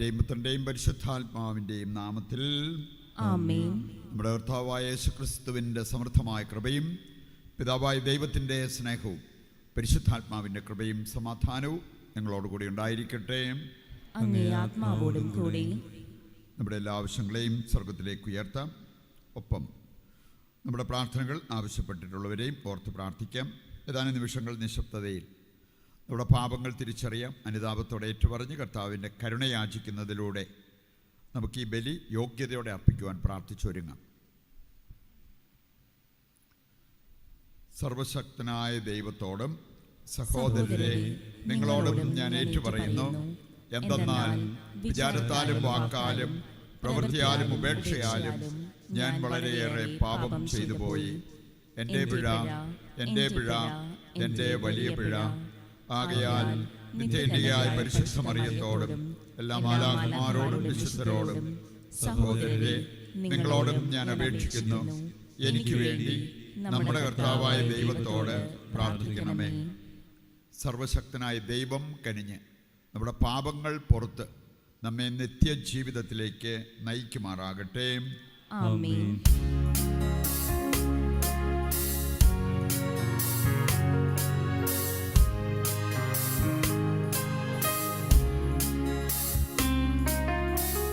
പിതാവിൻ്റെയും പുത്രൻ്റെയും പരിശുദ്ധാത്മാവിൻ്റെയും നാമത്തിൽ ആമേൻ. നമ്മുടെ കർത്താവായ യേശുക്രിസ്തുവിൻ്റെ സമൃദ്ധമായ കൃപയും പിതാവായ ദൈവത്തിൻ്റെ സ്നേഹവും പരിശുദ്ധാത്മാവിൻ്റെ കൃപയും സമാധാനവും നിങ്ങളോടുകൂടി ഉണ്ടായിരിക്കട്ടെ. അങ്ങേ ആത്മാവോടും കൂടി. നമ്മുടെ എല്ലാ ആവശ്യങ്ങളെയും സ്വർഗത്തിലേക്ക് ഉയർത്താം. ഒപ്പം നമ്മുടെ പ്രാർത്ഥനകൾ ആവശ്യപ്പെട്ടിട്ടുള്ളവരെയും ഓർത്ത് പ്രാർത്ഥിക്കാം. ഏതാനും നിമിഷങ്ങൾ നിശബ്ദതയിൽ നമ്മുടെ പാപങ്ങൾ തിരിച്ചറിയാം. അനുതാപത്തോടെ ഏറ്റുപറഞ്ഞ് കർത്താവിൻ്റെ കരുണയാചിക്കുന്നതിലൂടെ നമുക്ക് ഈ ബലി യോഗ്യതയോടെ അർപ്പിക്കുവാൻ പ്രാർത്ഥിച്ചൊരുങ്ങാം. സർവശക്തനായ ദൈവത്തോടും സഹോദരരെ നിങ്ങളോടും ഞാൻ ഏറ്റുപറയുന്നു, എന്തെന്നാൽ വിചാരത്താലും വാക്കാലും പ്രവൃത്തിയാലും ഉപേക്ഷയാലും ഞാൻ വളരെയേറെ പാപം ചെയ്തു പോയി. എൻ്റെ പിഴ, എൻ്റെ പിഴ, എൻ്റെ വലിയ പിഴ. ആകയാൽ നിത്യന്യയായ പരിശുദ്ധ മറിയത്തോടും എല്ലാ മാലാഖമാരോടും വിശുദ്ധരോടും സഹോദരരെ നിങ്ങളോടും ഞാൻ അപേക്ഷിക്കുന്നു, എനിക്ക് വേണ്ടി നമ്മുടെ കർത്താവായ ദൈവത്തോട് പ്രാർത്ഥിക്കണമേ. സർവശക്തനായ ദൈവം കനിഞ്ഞ് നമ്മുടെ പാപങ്ങൾ പുറത്ത് നമ്മെ നിത്യജീവിതത്തിലേക്ക് നയിക്കുമാറാകട്ടെ. ആമേൻ.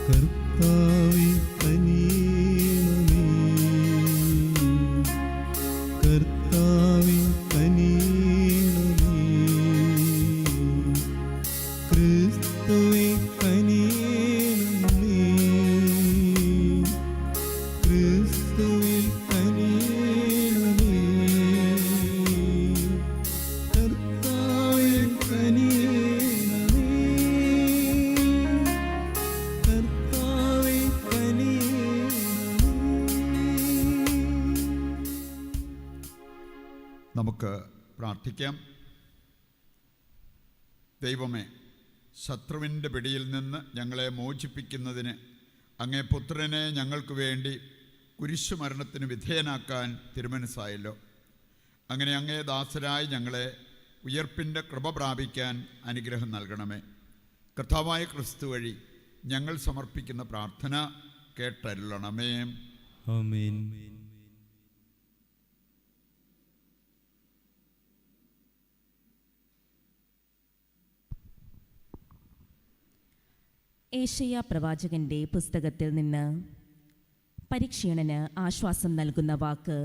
കർത്താവേ കനിയണമേ, കർത്താവേ കനിയണമേ, ക്രിസ്തുവേ കനിയണമേ, ക്രിസ്തുവേ കനിയണമേ, കർത്താവേ കനിയണമേ, കർത്താവേ കനിയണമേ. നമുക്ക് പ്രാർത്ഥിക്കാം. ദൈവമേ, ശത്രുവിൻ്റെ പിടിയിൽ നിന്ന് ഞങ്ങളെ മോചിപ്പിക്കുന്നതിന് അങ്ങേ പുത്രനെ ഞങ്ങൾക്ക് വേണ്ടി കുരിശുമരണത്തിന് വിധേയനാക്കാൻ തിരുമനസ്സായല്ലോ. അങ്ങനെ അങ്ങേ ദാസരായി ഞങ്ങളെ ഉയർപ്പിൻ്റെ കൃപ പ്രാപിക്കാൻ അനുഗ്രഹം നൽകണമേ. കർത്താവായ ക്രിസ്തു വഴി ഞങ്ങൾ സമർപ്പിക്കുന്ന പ്രാർത്ഥന കേട്ടരുളണമേ. ആമേൻ. ഏശയ്യാ പ്രവാചകന്റെ പുസ്തകത്തിൽ നിന്ന്. പരിക്ഷീണന് ആശ്വാസം നൽകുന്ന വാക്ക്.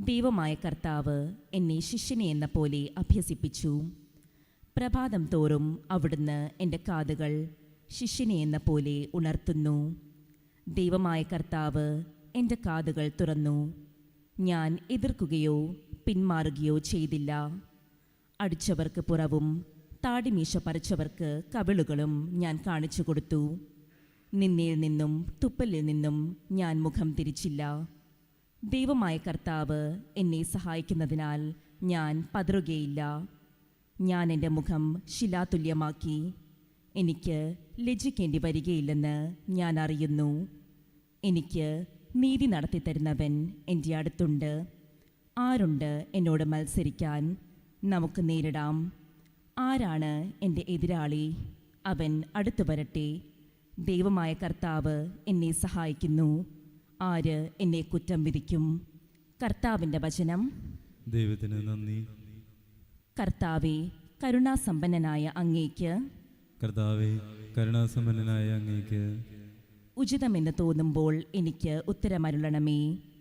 ദൈവമായ കർത്താവ് എന്നെ ശിഷ്യനെ എന്ന പോലെ അഭ്യസിപ്പിച്ചു. പ്രഭാതം തോറും അവിടുന്ന് എൻ്റെ കാതുകൾ ശിഷ്യനെ എന്ന പോലെ ഉണർത്തുന്നു. ദൈവമായ കർത്താവ് എൻ്റെ കാതുകൾ തുറന്നു. ഞാൻ എതിർക്കുകയോ പിന്മാറുകയോ ചെയ്തില്ല. അടിച്ചവർക്ക് പുറവും താടിമീശ പറിച്ചവർക്ക് കവിളുകളും ഞാൻ കാണിച്ചു കൊടുത്തു. നിന്നിൽ നിന്നും തുപ്പലിൽ നിന്നും ഞാൻ മുഖം തിരിച്ചില്ല. ദൈവമായ കർത്താവ് എന്നെ സഹായിക്കുന്നതിനാൽ ഞാൻ പതറുകയില്ല. ഞാൻ എൻ്റെ മുഖം ശിലാതുല്യമാക്കി. എനിക്ക് ലജ്ജിക്കേണ്ടി വരികയില്ലെന്ന് ഞാൻ അറിയുന്നു. എനിക്ക് നീതി നടത്തിത്തരുന്നവൻ എൻ്റെ അടുത്തുണ്ട്. ആരുണ്ട് എന്നോട് മത്സരിക്കാൻ? നമുക്ക് നേരിടാം. ആരാണ് എൻ്റെ എതിരാളി? അവൻ അടുത്തു വരട്ടെ. ദൈവമായ കർത്താവ് എന്നെ സഹായിക്കുന്നു. ആര് എന്നെ കുറ്റം വിധിക്കും? കർത്താവിൻ്റെ വചനം. ദൈവത്തിന് നന്ദി. കർത്താവേ, കരുണാസമ്പന്നനായ അങ്ങേക്ക്, കർത്താവേ കരുണാസമ്പന്നനായ അങ്ങേക്ക്, ഉചിതമെന്ന് തോന്നുമ്പോൾ എനിക്ക് ഉത്തരമരുളണമേ.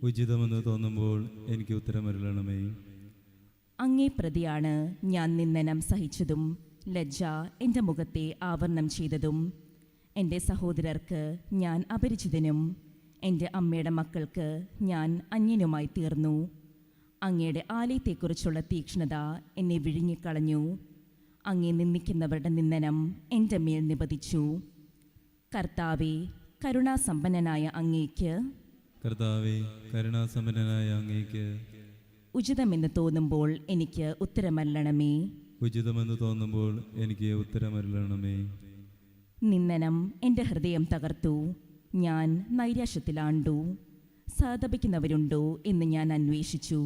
ഉചിതമെന്ന് തോന്നുമ്പോൾ എനിക്ക് ഉത്തരമരുളണമേ. അങ്ങേ പ്രതിയാണ് ഞാൻ നിന്ദനം സഹിച്ചതും ലജ്ജ എൻ്റെ മുഖത്തെ ആവരണം ചെയ്തതും. എൻ്റെ സഹോദരർക്ക് ഞാൻ അപരിചിതനും എൻ്റെ അമ്മയുടെ മക്കൾക്ക് ഞാൻ അന്യനുമായി തീർന്നു. അങ്ങയുടെ ആലയത്തെക്കുറിച്ചുള്ള തീക്ഷ്ണത എന്നെ വിഴുങ്ങിക്കളഞ്ഞു. അങ്ങേ നിന്ദിക്കുന്നവരുടെ നിന്ദനം എൻ്റെ മേൽ നിപതിച്ചു. കർത്താവേ, കരുണാസമ്പന്നനായ അങ്ങേക്ക്, കർത്താവേ കരുണാസമ്പന്നനായ അങ്ങേക്ക്, ഉചിതമെന്ന് തോന്നുമ്പോൾ എനിക്ക് ഉത്തരമരുളണമേ. ഉചിതമെന്ന് തോന്നുമ്പോൾ എനിക്ക് ഉത്തരമരുളണമേ. നിന്ദനം എൻ്റെ ഹൃദയം തകർത്തു. ഞാൻ നൈരാശ്യത്തിലാണ്ടു. സഹതപിക്കുന്നവരുണ്ടോ എന്ന് ഞാൻ അന്വേഷിച്ചു.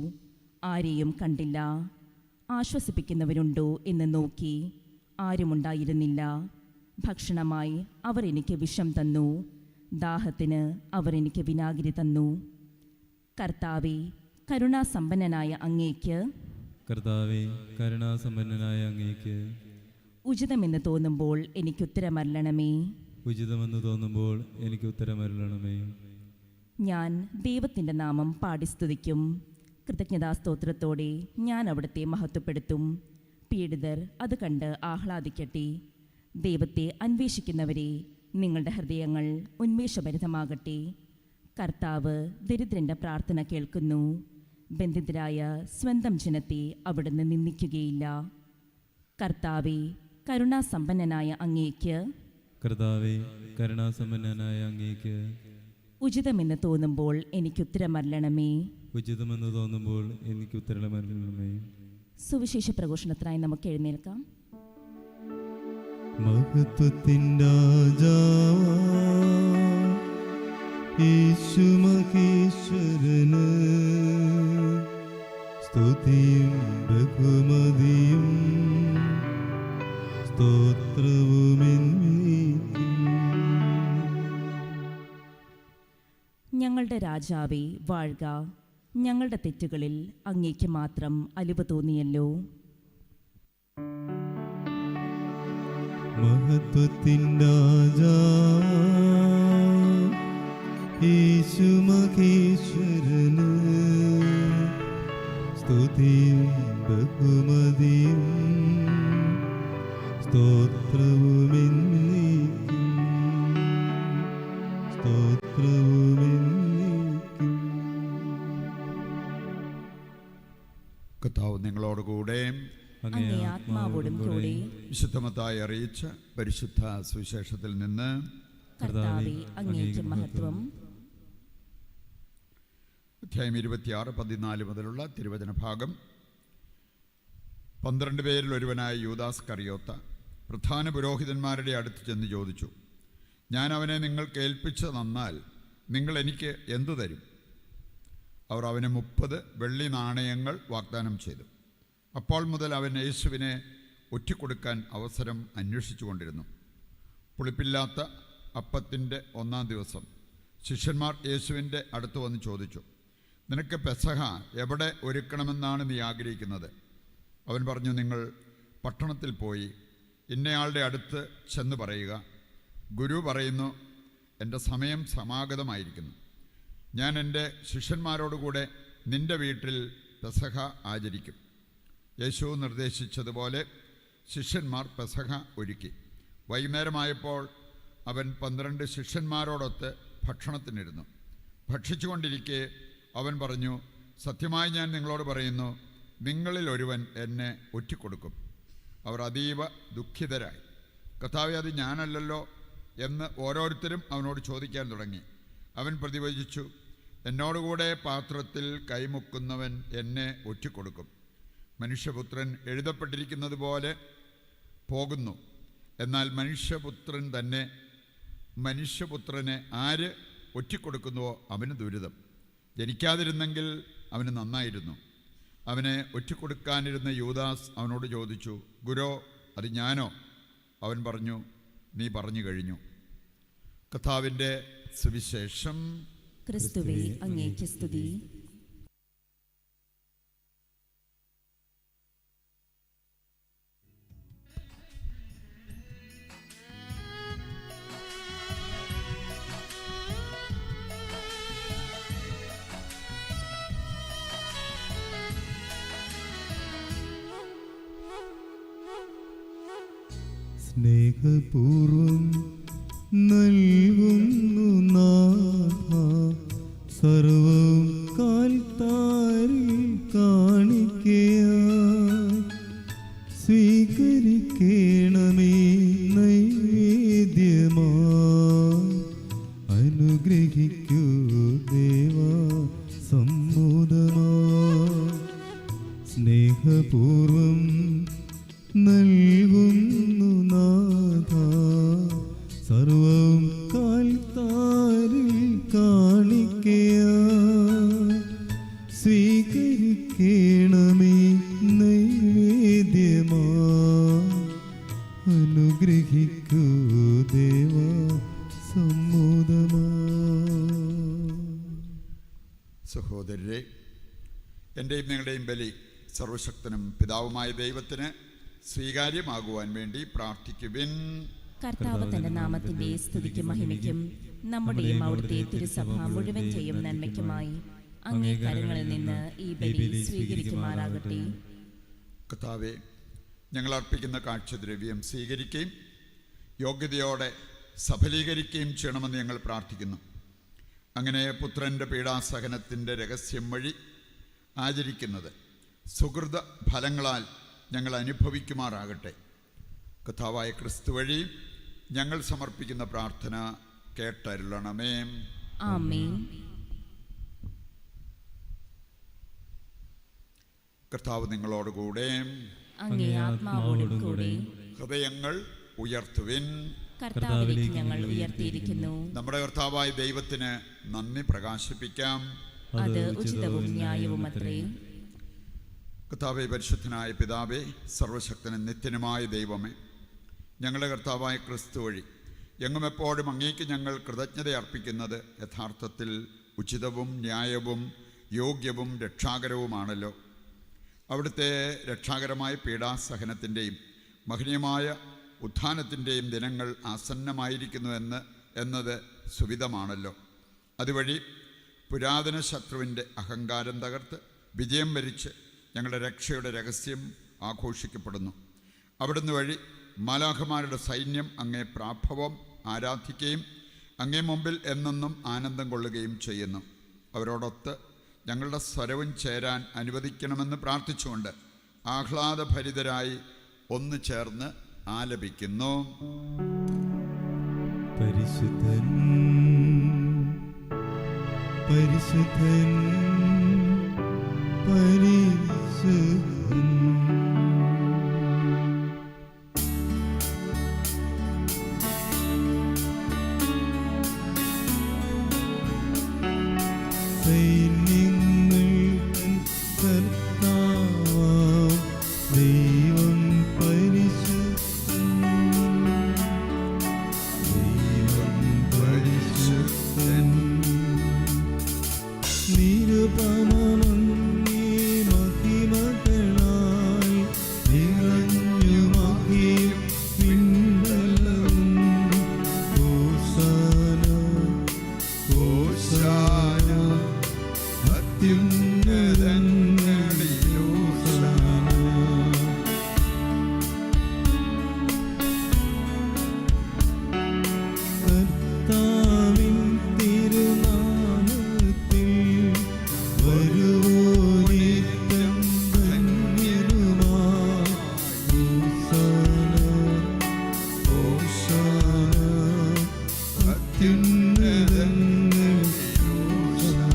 ആരെയും കണ്ടില്ല. ആശ്വസിപ്പിക്കുന്നവരുണ്ടോ എന്ന് നോക്കി. ആരുമുണ്ടായിരുന്നില്ല. ഭക്ഷണമായി അവർ എനിക്ക് വിഷം തന്നു, ദാഹത്തിന് അവർ എനിക്ക് വിനാഗിരി തന്നു. കർത്താവേ, കരുണാസമ്പന്നനായ അങ്ങേക്ക് കർത്താവെ, കരുണാസമ്പന്നനായ അങ്ങേക്ക് ഉചിതമെന്ന് തോന്നുമ്പോൾ എനിക്ക് ഉത്തരമരുളണമേ. ഉചിതമെന്ന് തോന്നുമ്പോൾ എനിക്ക് ഉത്തരമരുളണമേ. ഞാൻ ദൈവത്തിൻ്റെ നാമം പാടി സ്തുതിക്കും. കൃതജ്ഞതാസ്തോത്രത്തോടെ ഞാൻ അവിടുത്തെ മഹത്വപ്പെടുത്തും. പീഡിതർ അത് കണ്ട് ആഹ്ലാദിക്കട്ടെ. ദൈവത്തെ അന്വേഷിക്കുന്നവരെ, നിങ്ങളുടെ ഹൃദയങ്ങൾ ഉന്മേഷഭരിതമാകട്ടെ. കർത്താവ് ദരിദ്രൻ്റെ പ്രാർത്ഥന കേൾക്കുന്നു. ബന്ധിതരായ സ്വന്തം ജനത്തെ അവിടുന്ന് നിന്ദിക്കുകയില്ല. കർത്താവെ, കരുണാസമ്പന്നനായ അങ്ങേക്ക് കർത്താവെ, കരുണാസമ്പന്നനായ അങ്ങേക്ക് ഉചിതമെന്ന് തോന്നുമ്പോൾ എനിക്ക് ഉത്തരമരുളണമേ. ഉചിതമെന്ന് തോന്നുമ്പോൾ എനിക്ക് ഉത്തരമരുളണമേ. സുവിശേഷ പ്രഘോഷണത്തിനായി നമുക്ക് എഴുന്നേൽക്കാം. മഹത്വത്തിൻ്റെ രാജാവാ യേശു മഹേശ്വരന് സ്തുതിയും ബഹുമതിയും സ്തോത്രവും എന്നേക്കും. ഞങ്ങളുടെ രാജാവേ വാഴ്ക. ഞങ്ങളുടെ തെറ്റുകളിൽ അങ്ങേക്ക് മാത്രം അലിവ് തോന്നിയല്ലോ. മഹത്വത്തിൻ്റെ രാജാവാ യേശു മഹേശ്വരന് സ്തുതിയും ബഹുമതിയും സ്തോത്രവും എന്നേക്കും. സ്തോത്രവും എന്നേക്കും. കർത്താവ് നിങ്ങളോടുകൂടെ അങ്ങേ ആത്മാവോടും കൂടെ. വിശുദ്ധമത്തായി അറിയിച്ച പരിശുദ്ധ സുവിശേഷത്തിൽ നിന്ന് കർത്താവേ, അങ്ങേക്ക് മഹത്വം. അധ്യായം 26, 14 മുതലുള്ള തിരുവചന ഭാഗം. 12 പേരിൽ ഒരുവനായ യൂദാസ് കറിയോത്ത പ്രധാന പുരോഹിതന്മാരുടെ അടുത്ത് ചെന്ന് ചോദിച്ചു, ഞാൻ അവനെ നിങ്ങൾക്ക് ഏൽപ്പിച്ച് തന്നാൽ നിങ്ങൾ എനിക്ക് എന്തു തരും? അവർ അവന് 30 വെള്ളി നാണയങ്ങൾ വാഗ്ദാനം ചെയ്തു. അപ്പോൾ മുതൽ അവൻ യേശുവിനെ ഒറ്റിക്കൊടുക്കാൻ അവസരം അന്വേഷിച്ചു കൊണ്ടിരുന്നു. പുളിപ്പില്ലാത്ത അപ്പത്തിൻ്റെ 1-ാം ദിവസം ശിഷ്യന്മാർ യേശുവിൻ്റെ അടുത്ത് വന്ന് ചോദിച്ചു, നിനക്ക് പെസഹ എവിടെ ഒരുക്കണമെന്നാണ് നീ ആഗ്രഹിക്കുന്നത്? അവൻ പറഞ്ഞു, നിങ്ങൾ പട്ടണത്തിൽ പോയി ഇന്നയാളുടെ അടുത്ത് ചെന്ന് പറയുക, ഗുരു പറയുന്നു, എൻ്റെ സമയം സമാഗതമായിരിക്കുന്നു. ഞാൻ എൻ്റെ ശിഷ്യന്മാരോടുകൂടെ നിൻ്റെ വീട്ടിൽ പെസഹ ആചരിക്കും. യേശു നിർദ്ദേശിച്ചതുപോലെ ശിഷ്യന്മാർ പെസഹ ഒരുക്കി. വൈകുന്നേരമായപ്പോൾ അവൻ 12 ശിഷ്യന്മാരോടൊത്ത് ഭക്ഷണത്തിനിരുന്നു. ഭക്ഷിച്ചുകൊണ്ടിരിക്കെ അവൻ പറഞ്ഞു, സത്യമായി ഞാൻ നിങ്ങളോട് പറയുന്നു, നിങ്ങളിൽ ഒരുവൻ എന്നെ ഒറ്റിക്കൊടുക്കും. അവർ അതീവ ദുഃഖിതരായി. കർത്താവേ, അത് ഞാനല്ലല്ലോ എന്ന് ഓരോരുത്തരും അവനോട് ചോദിക്കാൻ തുടങ്ങി. അവൻ പ്രതിവചിച്ചു, എന്നോടുകൂടെ പാത്രത്തിൽ കൈമുക്കുന്നവൻ എന്നെ ഒറ്റിക്കൊടുക്കും. മനുഷ്യപുത്രൻ എഴുതപ്പെട്ടിരിക്കുന്നത് പോലെ പോകുന്നു. എന്നാൽ മനുഷ്യപുത്രനെ ആര് ഒറ്റിക്കൊടുക്കുന്നുവോ അവന് ദുരിതം. ജനിക്കാതിരുന്നെങ്കിൽ അവന് നന്നായിരുന്നു. അവനെ ഒറ്റിക്കൊടുക്കാനിരുന്ന യൂദാസ് അവനോട് ചോദിച്ചു, ഗുരോ, അത് ഞാനോ? അവൻ പറഞ്ഞു, നീ പറഞ്ഞു കഴിഞ്ഞു. കർത്താവിൻ്റെ സുവിശേഷം. ക്രിസ്തുവേ, അങ്ങേക്ക് സ്തുതി. സ്നേഹപൂർവം നൽകുന്നു നാഥ സർവം കാൽത്താരിൽ കാണിക്കയായി സ്വീകരിക്കണമേ നൈവേദ്യമായി അനുഗ്രഹിക്കൂ ദേവാ സമ്മോദമായി സ്നേഹപൂർവം നൽകുന്നു നാഥ സർവം കാൽ സമ്മോദമാ. സഹോദരരെ, എൻ്റെയും നിങ്ങളുടെയും ബലി സർവശക്തനും പിതാവുമായ ദൈവത്തിന് സ്വീകാര്യമാകുവാൻ വേണ്ടി പ്രാർത്ഥിക്കുവിൻ. കർത്താവ് തന്റെ നാമത്തിന്റെ സ്തുതിക്കും മഹിമയ്ക്കും നമ്മുടെയും അവിടുത്തെ തിരുസഭ മുഴുവൻ ചെയ്യും നന്മയ്ക്കുമായി അങ്ങേ കരങ്ങളിൽ നിന്ന് ഈ ബലി സ്വീകരിക്കുമാറാകട്ടെ. കർത്താവെ, ഞങ്ങൾ അർപ്പിക്കുന്ന കാഴ്ചദ്രവ്യം സ്വീകരിക്കുകയും യോഗ്യതയോടെ സഫലീകരിക്കുകയും ചെയ്യണമെന്ന് ഞങ്ങൾ പ്രാർത്ഥിക്കുന്നു. അങ്ങനെ പുത്രൻ്റെ പീഡാസഹനത്തിൻ്റെ രഹസ്യം വഴി ആചരിക്കുന്നത് സുഹൃത ഫലങ്ങളാൽ ഞങ്ങൾ അനുഭവിക്കുമാറാകട്ടെ. കർത്താവായ ക്രിസ്തു വഴി ഞങ്ങൾ സമർപ്പിക്കുന്ന പ്രാർത്ഥന കേട്ടരുളണമേ. ആമേൻ. കർത്താവ് നിങ്ങളോടുകൂടെ, അങ്ങേ ആത്മാവോടും കൂടെ. ഹൃദയങ്ങൾ ഉയർത്തുവിൻ. കർത്താവിലേക്ക് ഞങ്ങൾ ഉയർത്തിയിരിക്കുന്നു. നമ്മുടെ കർത്താവായ ദൈവത്തിന് നന്ദി പ്രകാശിപ്പിക്കാം. അത് ഉചിതവും ന്യായവും അത്രേ. കർത്താവേ, പരിശുദ്ധനായ പിതാവേ, സർവശക്തനും നിത്യനുമായ ദൈവമേ, ഞങ്ങളുടെ കർത്താവായ ക്രിസ്തു വഴി എങ്ങും എപ്പോഴും അങ്ങേക്ക് ഞങ്ങൾ കൃതജ്ഞത അർപ്പിക്കുന്നത് യഥാർത്ഥത്തിൽ ഉചിതവും ന്യായവും യോഗ്യവും രക്ഷാകരവുമാണല്ലോ. അവിടുത്തെ രക്ഷാകരമായ പീഡാസഹനത്തിൻ്റെയും മഹനീയമായ ഉത്ഥാനത്തിൻ്റെയും ദിനങ്ങൾ ആസന്നമായിരിക്കുന്നു എന്നത് സുവിധമാണല്ലോ. അതുവഴി പുരാതന ശത്രുവിൻ്റെ അഹങ്കാരം തകർത്ത് വിജയം വരിച്ച് ഞങ്ങളുടെ രക്ഷയുടെ രഹസ്യം ആഘോഷിക്കപ്പെടുന്നു. അവിടുന്ന് വഴി മാലാഖമാരുടെ സൈന്യം അങ്ങേ പ്രാഭവം ആരാധിക്കുകയും അങ്ങേ മുമ്പിൽ എന്നെന്നും ആനന്ദം കൊള്ളുകയും ചെയ്യുന്നു. അവരോടൊത്ത് ഞങ്ങളുടെ സ്വരവും ചേരാൻ അനുവദിക്കണമെന്ന് പ്രാർത്ഥിച്ചുകൊണ്ട് ആഹ്ലാദഭരിതരായി ഒന്നു ചേർന്ന് ആലപിക്കുന്നു. പരിശുദ്ധൻ പരിശുദ്ധൻ പരിശുദ്ധൻ. ദൈവം പരിശുദ്ധൻ, ദൈവം പരിശുദ്ധൻ. നിരുപമമങ്ങേ മഹിമകളാൽ നിറഞ്ഞു മഹിയും വിണ്ഡലവും. ഹോസാന ഹോസാന അത്യുന്നതങ്ങളിൽ ഹോസാന. കർത്താവിൻ തിരുനാമത്തിൽ വരുവോനിത്യം ധന്യരുമാ. ഹോസാന ഹോസാന അത്യുന്നതങ്ങളിൽ ഹോസാന.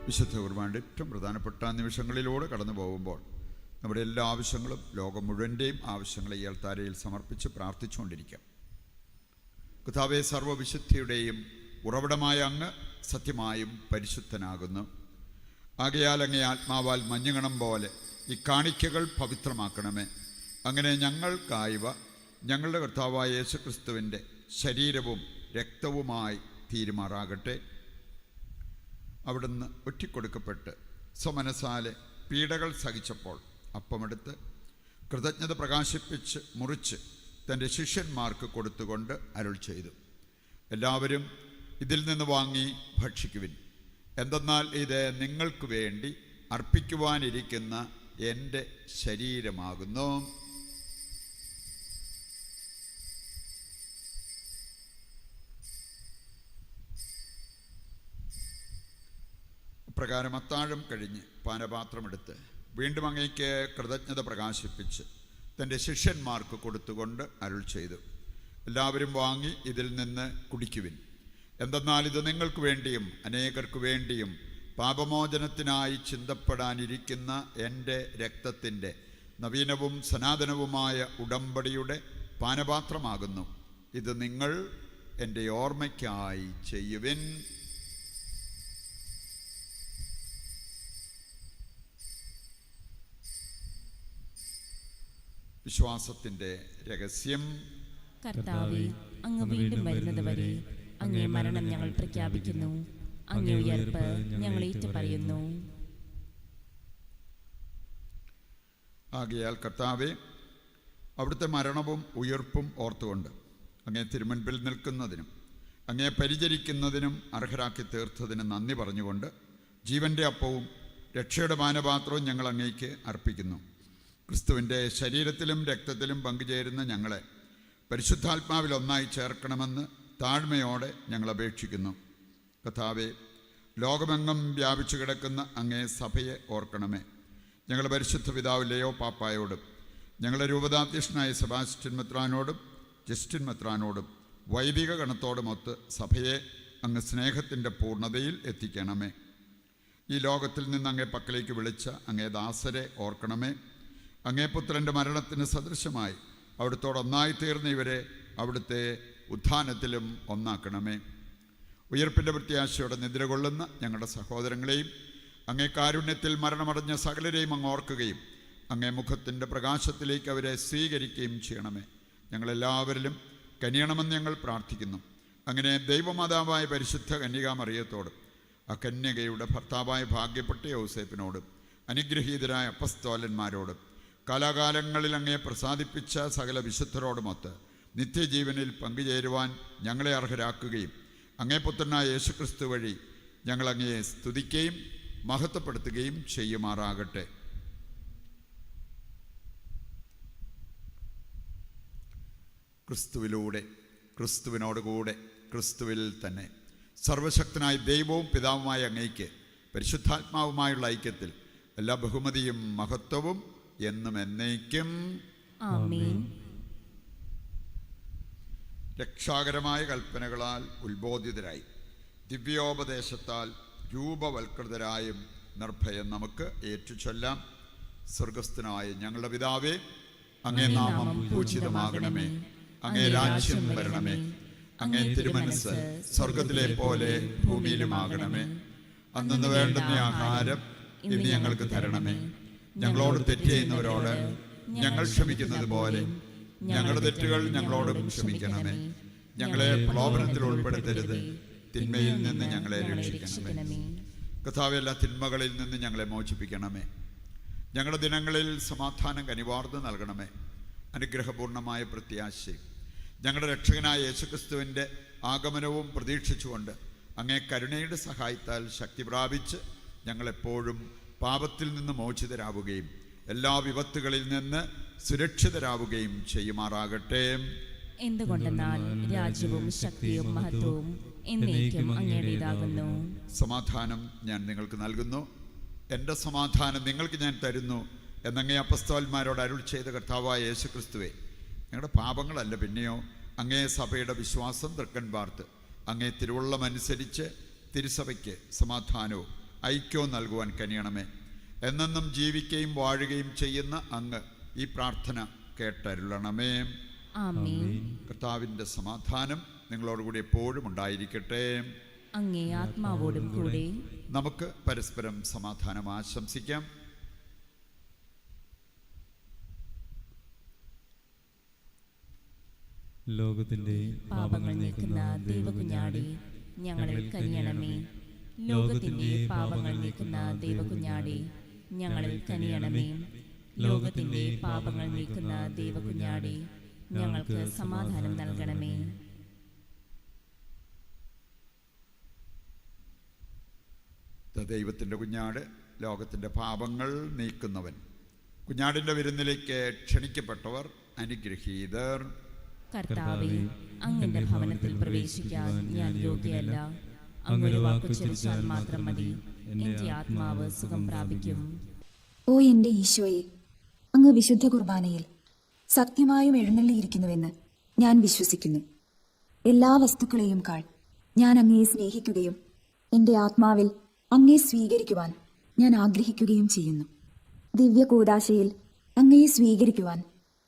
വിശുദ്ധ കുർബാനയുടെ ഏറ്റവും പ്രധാനപ്പെട്ട നിമിഷങ്ങളിലൂടെ കടന്നു പോകുമ്പോൾ നമ്മുടെ എല്ലാ ആവശ്യങ്ങളും ലോകം മുഴുവൻ്റെയും ആവശ്യങ്ങളെ ഈ അൾത്താരയിൽ സമർപ്പിച്ച് പ്രാർത്ഥിച്ചുകൊണ്ടിരിക്കാം. കർത്താവേ, സർവ്വവിശുദ്ധിയുടെയും ഉറവിടമായ അങ്ങ് സത്യമായും പരിശുദ്ധനാകുന്നു. ആകയാൽ അങ്ങേ ആത്മാവാൽ മഞ്ഞുകണം പോലെ ഈ കാണിക്കകൾ പവിത്രമാക്കണമേ. അങ്ങനെ ഞങ്ങൾക്കായവ ഞങ്ങളുടെ കർത്താവായ യേശുക്രിസ്തുവിൻ്റെ ശരീരവും രക്തവുമായി തീരുമാറാകട്ടെ. അവിടുന്ന് ഒറ്റിക്കൊടുക്കപ്പെട്ട് സ്വമനസാലെ പീഡകൾ സഹിച്ചപ്പോൾ അപ്പമെടുത്ത് കൃതജ്ഞത പ്രകാശിപ്പിച്ച് മുറിച്ച് തൻ്റെ ശിഷ്യന്മാർക്ക് കൊടുത്തുകൊണ്ട് അരുൾ ചെയ്തു, എല്ലാവരും ഇതിൽ നിന്ന് വാങ്ങി ഭക്ഷിക്കുവിൻ. എന്തെന്നാൽ ഇത് നിങ്ങൾക്ക് വേണ്ടി അർപ്പിക്കുവാനിരിക്കുന്ന എൻ്റെ ശരീരമാകുന്നു. പ്രകാരം അത്താഴം കഴിഞ്ഞ് പാനപാത്രമെടുത്ത് വീണ്ടും അങ്ങേക്ക് കൃതജ്ഞത പ്രകാശിപ്പിച്ച് തൻ്റെ ശിഷ്യന്മാർക്ക് കൊടുത്തുകൊണ്ട് അരുൾ ചെയ്തു, എല്ലാവരും വാങ്ങി ഇതിൽ നിന്ന് കുടിക്കുവിൻ. എന്തെന്നാൽ ഇത് നിങ്ങൾക്ക് വേണ്ടിയും അനേകർക്ക് വേണ്ടിയും പാപമോചനത്തിനായി ചിന്തപ്പെടാനിരിക്കുന്ന എൻ്റെ രക്തത്തിൻ്റെ നവീനവും സനാതനവുമായ ഉടമ്പടിയുടെ പാനപാത്രമാകുന്നു. ഇത് നിങ്ങൾ എൻ്റെ ഓർമ്മയ്ക്കായി ചെയ്യുവിൻ. വിശ്വാസത്തിൻ്റെ രഹസ്യം. കർത്താവേ, അങ്ങ് വീണ്ടും വരുന്നതുവരെ അങ്ങേ മരണം ഞങ്ങൾ പ്രഖ്യാപിക്കുന്നു. അങ്ങേ ഉയർപ്പ് ഞങ്ങൾ ഏറ്റുപറയുന്നു. ആകയാൽ കർത്താവെ, അവിടുത്തെ മരണവും ഉയർപ്പും ഓർത്തുകൊണ്ട് അങ്ങേ തിരുമുൻപിൽ നിൽക്കുന്നതിനും അങ്ങേ പരിചരിക്കുന്നതിനും അർഹരാക്കി തീർത്തതിന് നന്ദി പറഞ്ഞുകൊണ്ട് ജീവൻ്റെ അപ്പവും രക്ഷയുടെ പാനപാത്രവും ഞങ്ങൾ അങ്ങേക്ക് അർപ്പിക്കുന്നു. ക്രിസ്തുവിൻ്റെ ശരീരത്തിലും രക്തത്തിലും പങ്കുചേരുന്ന ഞങ്ങളെ പരിശുദ്ധാത്മാവിൽ ഒന്നായി ചേർക്കണമെന്ന് താഴ്മയോടെ ഞങ്ങൾ അപേക്ഷിക്കുന്നു. കർത്താവേ, ലോകമെങ്ങും വ്യാപിച്ചു കിടക്കുന്ന അങ്ങേ സഭയെ ഓർക്കണമേ. ഞങ്ങളുടെ പരിശുദ്ധ പിതാവ് ലെയോ പാപ്പായോടും ഞങ്ങളുടെ രൂപതാധ്യക്ഷനായ സെബാസ്റ്റ്യൻ മെത്രാനോടും ജസ്റ്റിൻ മെത്രാനോടും വൈദിക ഗണത്തോടുമൊത്ത് സഭയെ അങ്ങ് സ്നേഹത്തിൻ്റെ പൂർണ്ണതയിൽ എത്തിക്കണമേ. ഈ ലോകത്തിൽ നിന്ന് അങ്ങേ പക്കലേക്ക് വിളിച്ച അങ്ങേ ദാസരെ ഓർക്കണമേ. അങ്ങേ പുത്രൻ്റെ മരണത്തിന് സദൃശമായി അവിടുത്തോടൊന്നായി തീർന്ന ഇവരെ അവിടുത്തെ ഉത്ഥാനത്തിലും ഒന്നാക്കണമേ. ഉയർപ്പിൻ്റെ പ്രത്യാശയോടെ നിദ്ര കൊള്ളുന്ന ഞങ്ങളുടെ സഹോദരങ്ങളെയും അങ്ങേ കാരുണ്യത്തിൽ മരണമടഞ്ഞ സകലരെയും അങ്ങ് ഓർക്കുകയും അങ്ങേ മുഖത്തിൻ്റെ പ്രകാശത്തിലേക്ക് അവരെ സ്വീകരിക്കുകയും ചെയ്യണമേ. ഞങ്ങളെല്ലാവരിലും കനിയണമെന്ന് ഞങ്ങൾ പ്രാർത്ഥിക്കുന്നു. അങ്ങനെ ദൈവമാതാവായ പരിശുദ്ധ കന്യകാമറിയത്തോടും ആ കന്യകയുടെ ഭർത്താവായ ഭാഗ്യപ്പെട്ട യൗസേപ്പിനോടും അനുഗ്രഹീതരായ അപ്പസ്തോലന്മാരോടും കാലാകാലങ്ങളിൽ അങ്ങേ പ്രസാദിപ്പിച്ച സകല വിശുദ്ധരോടുമൊത്ത് നിത്യജീവനിൽ പങ്കുചേരുവാൻ ഞങ്ങളെ അർഹരാക്കുകയും അങ്ങേ പുത്രനായ യേശുക്രിസ്തു വഴി ഞങ്ങൾ അങ്ങയെ സ്തുതിക്കുകയും മഹത്വപ്പെടുത്തുകയും ചെയ്യുമാറാകട്ടെ. ക്രിസ്തുവിലൂടെ, ക്രിസ്തുവിനോടുകൂടെ, ക്രിസ്തുവിൽ തന്നെ സർവശക്തനായ ദൈവവും പിതാവുമായ അങ്ങയ്ക്ക് പരിശുദ്ധാത്മാവുമായുള്ള ഐക്യത്തിൽ എല്ലാ ബഹുമതിയും മഹത്വവും എന്നും എന്നേക്കും ആമേൻ. രക്ഷാകരമായ കൽപ്പനകളാൽ ഉത്ബോധിതരായി ദിവ്യോപദേശത്താൽ രൂപവൽകൃതരായും നിർഭയം നമുക്ക് ഏറ്റുചൊല്ലാം. സ്വർഗസ്ഥനായ ഞങ്ങളുടെ പിതാവേ, അങ്ങേ നാമം പൂജിതമാകണമേ. അങ്ങേ രാജ്യം വരണമേ. അങ്ങേ തിരുമനസ്സ് സ്വർഗത്തിലെ പോലെ ഭൂമിയിലുമാകണമേ. അന്നു വേണ്ടുന്ന ആഹാരം ഇന്ന് ഞങ്ങൾക്ക് തരണമേ. ഞങ്ങളോട് തെറ്റ് ചെയ്യുന്നവരോട് ഞങ്ങൾ ക്ഷമിക്കുന്നത് പോലെ ഞങ്ങളുടെ തെറ്റുകൾ ഞങ്ങളോടും ക്ഷമിക്കണമേ. ഞങ്ങളെ പ്രലോഭനത്തിൽ ഉൾപ്പെടുത്തരുത്, തിന്മയിൽ നിന്ന് ഞങ്ങളെ രക്ഷിക്കണമേ. കർത്താവേ, എല്ലാ തിന്മകളിൽ നിന്ന് ഞങ്ങളെ മോചിപ്പിക്കണമേ. ഞങ്ങളുടെ ദിനങ്ങളിൽ സമാധാനം കനിവാർന്ന് നൽകണമേ. അനുഗ്രഹപൂർണമായ പ്രത്യാശയും ഞങ്ങളുടെ രക്ഷകനായ യേശുക്രിസ്തുവിൻ്റെ ആഗമനവും പ്രതീക്ഷിച്ചുകൊണ്ട് അങ്ങേ കരുണയുടെ സഹായത്താൽ ശക്തി പ്രാപിച്ച് ഞങ്ങളെപ്പോഴും പാപത്തിൽ നിന്ന് മോചിതരാവുകയും എല്ലാ വിപത്തുകളിൽ നിന്ന് സുരക്ഷിതരാവുകയും ചെയ്യുമാറാകട്ടെ. എന്തുകൊണ്ടെന്നാൽ രാജ്യവും ശക്തിയും മഹത്വവും എന്നേക്കും അങ്ങയുടേതാകുന്നു. സമാധാനം ഞാൻ നിങ്ങൾക്ക് നൽകുന്നു, എൻ്റെ സമാധാനം നിങ്ങൾക്ക് ഞാൻ തരുന്നു എന്നങ്ങേ അപ്പസ്തോലന്മാരോട് അരുൾ ചെയ്ത കർത്താവായ യേശുക്രിസ്തുവേ, ഞങ്ങളുടെ പാപങ്ങളല്ല പിന്നെയോ അങ്ങേ സഭയുടെ വിശ്വാസം തൃക്കൺ പാർത്ത് അങ്ങേ തിരുവുള്ളമനുസരിച്ച് തിരുസഭയ്ക്ക് സമാധാനവും ഐക്യവും നൽകുവാൻ കനിയണമേ. എന്നെന്നും ജീവിക്കുകയും വാഴുകയും ചെയ്യുന്ന അങ്ങ് ഈ പ്രാർത്ഥന കേട്ടരുളണമേ. ആമേൻ. കർത്താവിൻ്റെ സമാധാനം നിങ്ങളോടുകൂടി എപ്പോഴും ഉണ്ടായിരിക്കട്ടെ. അങ്ങേ ആത്മാവോടും കൂടെ. നമുക്ക് പരസ്പരം സമാധാനം ആശംസിക്കാം. ലോകത്തിന്റെ പാപങ്ങൾ നീക്കുന്ന ദൈവകുഞ്ഞാടേ, ഞങ്ങളിൽ കനിയണമേ. ലോകത്തിന്റെ പാപങ്ങൾ നീക്കുന്ന ദൈവകുഞ്ഞാടേ, ഞങ്ങളിൽ കനിയണമേ. ലോകത്തിന്റെ പാപങ്ങൾ നീക്കുന്ന ദൈവകുഞ്ഞാടേ, ഞങ്ങൾക്ക് സമാധാനം നൽകണമേ. ദൈവത്തിൻ്റെ കുഞ്ഞാട്, ലോകത്തിൻ്റെ പാപങ്ങൾ നീക്കുന്നവൻ. കുഞ്ഞാടിൻ്റെ വിരുന്നിലേക്ക് ക്ഷണിക്കപ്പെട്ടവർ അനുഗ്രഹീതർ. കർത്താവേ, അങ്ങയുടെ ഭവനത്തിൽ പ്രവേശിക്കാൻ ഞാൻ യോഗ്യയല്ല. അങ്ങൊരു വാക്കു ചൊരിച്ചാൽ മാത്രം മതി, എന്റെ ആത്മാവ് സുഖം പ്രാപിക്കും. ഓ എൻ്റെ ഈശോയെ, അങ്ങ് വിശുദ്ധ കുർബാനയിൽ സത്യമായും എഴുന്നള്ളിയിരിക്കുന്നുവെന്ന് ഞാൻ വിശ്വസിക്കുന്നു. എല്ലാ വസ്തുക്കളെയും കാൾ ഞാൻ അങ്ങയെ സ്നേഹിക്കുകയും എൻ്റെ ആത്മാവിൽ അങ്ങയെ സ്വീകരിക്കുവാൻ ഞാൻ ആഗ്രഹിക്കുകയും ചെയ്യുന്നു. ദിവ്യ കൂദാശയിൽ അങ്ങയെ സ്വീകരിക്കുവാൻ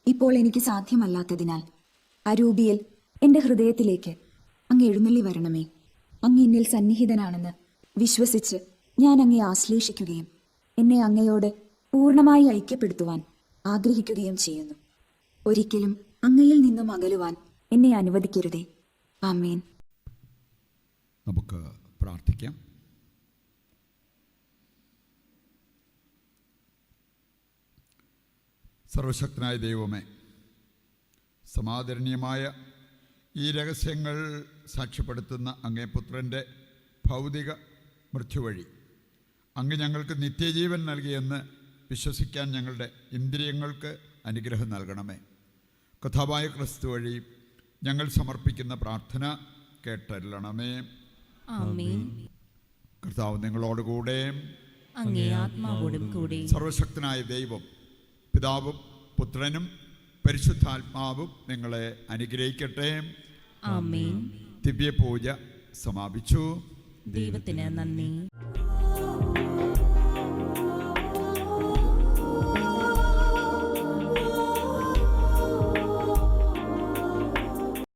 ഇപ്പോൾ എനിക്ക് സാധ്യമല്ലാത്തതിനാൽ അരൂപിയിൽ എൻ്റെ ഹൃദയത്തിലേക്ക് അങ്ങ് എഴുന്നള്ളി വരണമേ. അങ്ങ് എന്നിൽ സന്നിഹിതനാണെന്ന് വിശ്വസിച്ച് ഞാൻ അങ്ങയെ ആശ്ലേഷിക്കുകയും എന്നെ അങ്ങയോട് പൂർണ്ണമായി ഐക്യപ്പെടുത്തുവാൻ ആഗ്രഹിക്കുകയും ചെയ്യുന്നു. ഒരിക്കലും അങ്ങയിൽ നിന്നും അകലുവാൻ എന്നെ അനുവദിക്കരുതേ. ആമേൻ. നമുക്ക് പ്രാർത്ഥിക്കാം. സർവശക്തനായ ദൈവമേ, സമാദരണീയമായ ഈ രഹസ്യങ്ങൾ സാക്ഷ്യപ്പെടുത്തുന്ന അങ്ങേ പുത്രൻ്റെ ഭൗതിക മൃത്യു വഴി അങ്ങ് ഞങ്ങൾക്ക് നിത്യജീവൻ നൽകിയെന്ന് വിശ്വസിക്കാൻ ഞങ്ങളുടെ ഇന്ദ്രിയങ്ങൾക്ക് അനുഗ്രഹം നൽകണമേ. കഥാവായ ക്രിസ്തു വഴി ഞങ്ങൾ സമർപ്പിക്കുന്ന പ്രാർത്ഥന കേട്ടരുളണമേ. ആമേൻ. കർത്താവ് നിങ്ങളോടുകൂടെ അങ്ങേ ആത്മാവോടും കൂടെ. സർവശക്തനായ ദൈവം പിതാവും പുത്രനും പരിശുദ്ധാത്മാവും നിങ്ങളെ അനുഗ്രഹിക്കട്ടെ. ആമേൻ. ദിവ്യപൂജ സമാപിച്ചു. ദൈവത്തിന് നന്ദി.